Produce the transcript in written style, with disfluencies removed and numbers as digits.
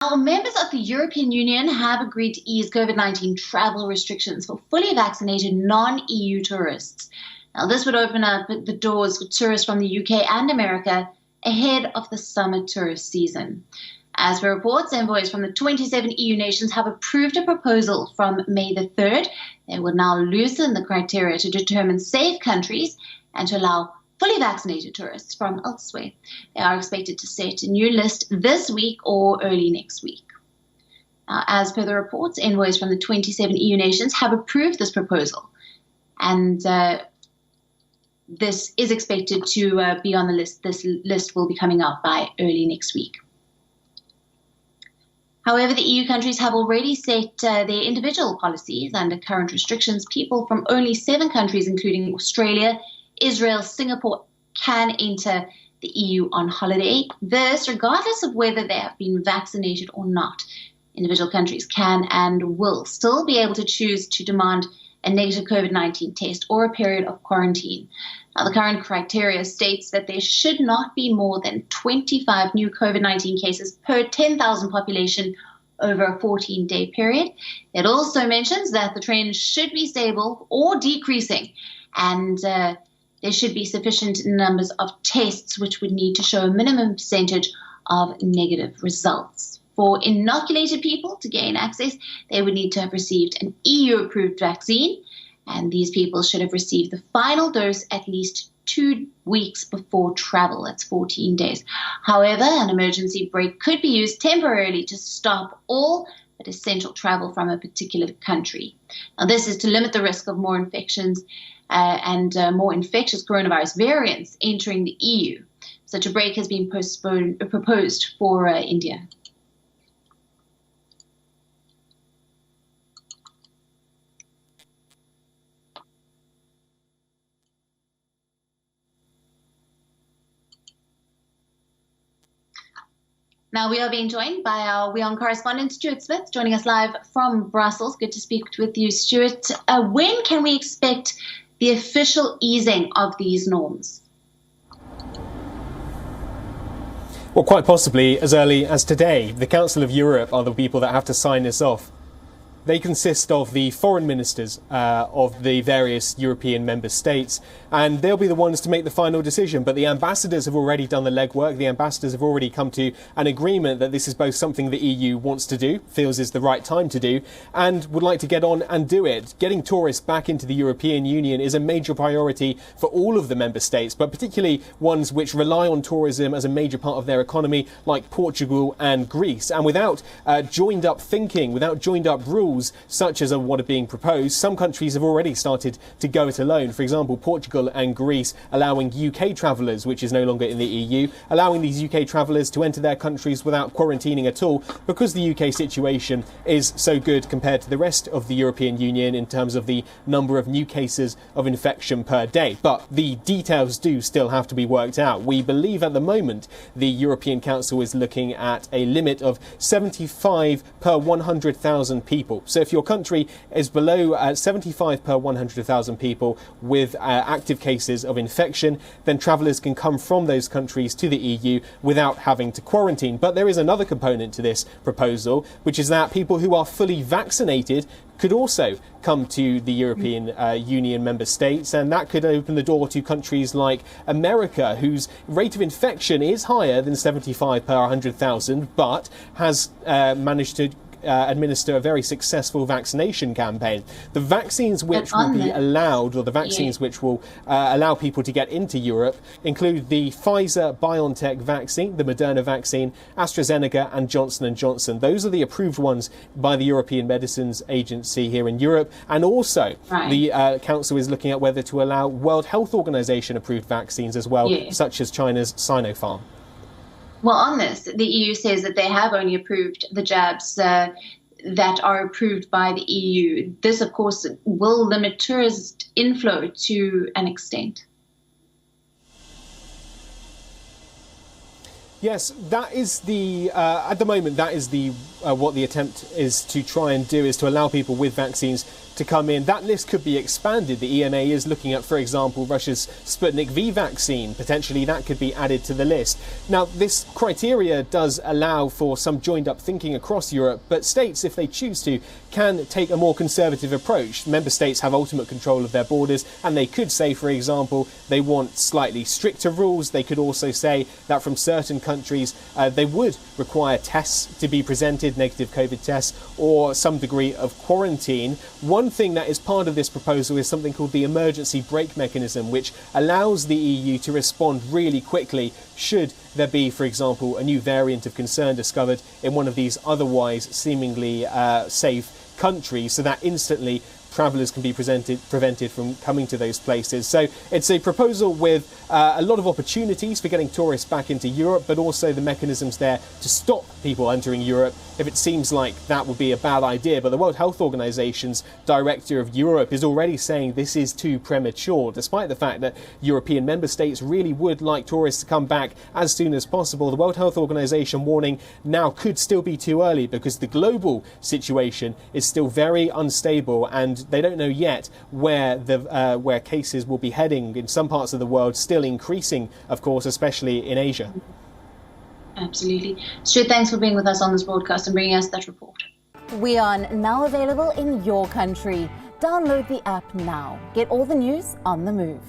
Now, members of the European Union have agreed to ease COVID-19 travel restrictions for fully vaccinated non-EU tourists. Now, this would open up the doors for tourists from the UK and America ahead of the summer tourist season. As per reports, envoys from the 27 EU nations have approved a proposal from May the 3rd. They will now loosen the criteria to determine safe countries and to allow fully vaccinated tourists from elsewhere. They are expected to set a new list this week or early next week. Now, as per the reports, envoys from the 27 EU nations have approved this proposal, and this is expected to be on the list. This list will be coming out by early next week. However, the EU countries have already set their individual policies. Under current restrictions, people from only 7 countries, including Australia, Israel, Singapore, can enter the EU on holiday. This, regardless of whether they have been vaccinated or not. Individual countries can and will still be able to choose to demand a negative COVID-19 test or a period of quarantine. Now, the current criteria states that there should not be more than 25 new COVID-19 cases per 10,000 population over a 14-day period. It also mentions that the trend should be stable or decreasing, and there should be sufficient numbers of tests which would need to show a minimum percentage of negative results. For inoculated people to gain access, they would need to have received an EU-approved vaccine, and these people should have received the final dose at least 2 weeks before travel. That's 14 days. However, an emergency brake could be used temporarily to stop all but essential travel from a particular country. Now, this is to limit the risk of more infections and more infectious coronavirus variants entering the EU. Such a break has been proposed for India. Now, we are being joined by our WION correspondent, Stuart Smith, joining us live from Brussels. Good to speak with you, Stuart. When can we expect the official easing of these norms? Well, quite possibly as early as today. The Council of Europe are the people that have to sign this off. They consist of the foreign ministers of the various European member states, and they'll be the ones to make the final decision. But the ambassadors have already done the legwork. The ambassadors have already come to an agreement that this is both something the EU wants to do, feels is the right time to do, and would like to get on and do it. Getting tourists back into the European Union is a major priority for all of the member states, but particularly ones which rely on tourism as a major part of their economy, like Portugal and Greece. And without joined up thinking, without joined up rules, such as what are being proposed, some countries have already started to go it alone. For example, Portugal and Greece allowing UK travellers, which is no longer in the EU, allowing these UK travellers to enter their countries without quarantining at all, because the UK situation is so good compared to the rest of the European Union in terms of the number of new cases of infection per day. But the details do still have to be worked out. We believe at the moment the European Council is looking at a limit of 75 per 100,000 people. So if your country is below 75 per 100,000 people with active cases of infection, then travellers can come from those countries to the EU without having to quarantine. But there is another component to this proposal, which is that people who are fully vaccinated could also come to the European Union member states, and that could open the door to countries like America, whose rate of infection is higher than 75 per 100,000, but has managed to administer a very successful vaccination campaign. The vaccines which will be allowed, or the vaccines which will allow people to get into Europe, include the Pfizer-BioNTech vaccine, the Moderna vaccine, AstraZeneca and Johnson & Johnson. Those are the approved ones by the European Medicines Agency here in Europe. And also the Council is looking at whether to allow World Health Organization approved vaccines as well, such as China's Sinopharm. Well, on this, the EU says that they have only approved the jabs that are approved by the EU. This, of course, will limit tourist inflow to an extent. Yes, that is the, at the moment, that is the what the attempt is to try and do is to allow people with vaccines to come in. That list could be expanded. The EMA is looking at, for example, Russia's Sputnik V vaccine. Potentially that could be added to the list. Now, this criteria does allow for some joined-up thinking across Europe, but states, if they choose to, can take a more conservative approach. Member states have ultimate control of their borders, and they could say, for example, they want slightly stricter rules. They could also say that from certain countries they would require tests to be presented, negative COVID tests, or some degree of quarantine. One thing that is part of this proposal is something called the emergency brake mechanism, which allows the EU to respond really quickly should there be, for example, a new variant of concern discovered in one of these otherwise seemingly safe countries, so that instantly travellers can be prevented from coming to those places. So it's a proposal with a lot of opportunities for getting tourists back into Europe, but also the mechanisms there to stop people entering Europe if it seems like that would be a bad idea. But the World Health Organization's Director of Europe is already saying this is too premature, despite the fact that European member states really would like tourists to come back as soon as possible. The World Health Organization warning now could still be too early because the global situation is still very unstable, and they don't know yet where cases will be heading in some parts of the world, still increasing, of course, especially in Asia. Absolutely. Stuart, thanks for being with us on this broadcast and bringing us that report. WION, now available in your country. Download the app now. Get all the news on the move.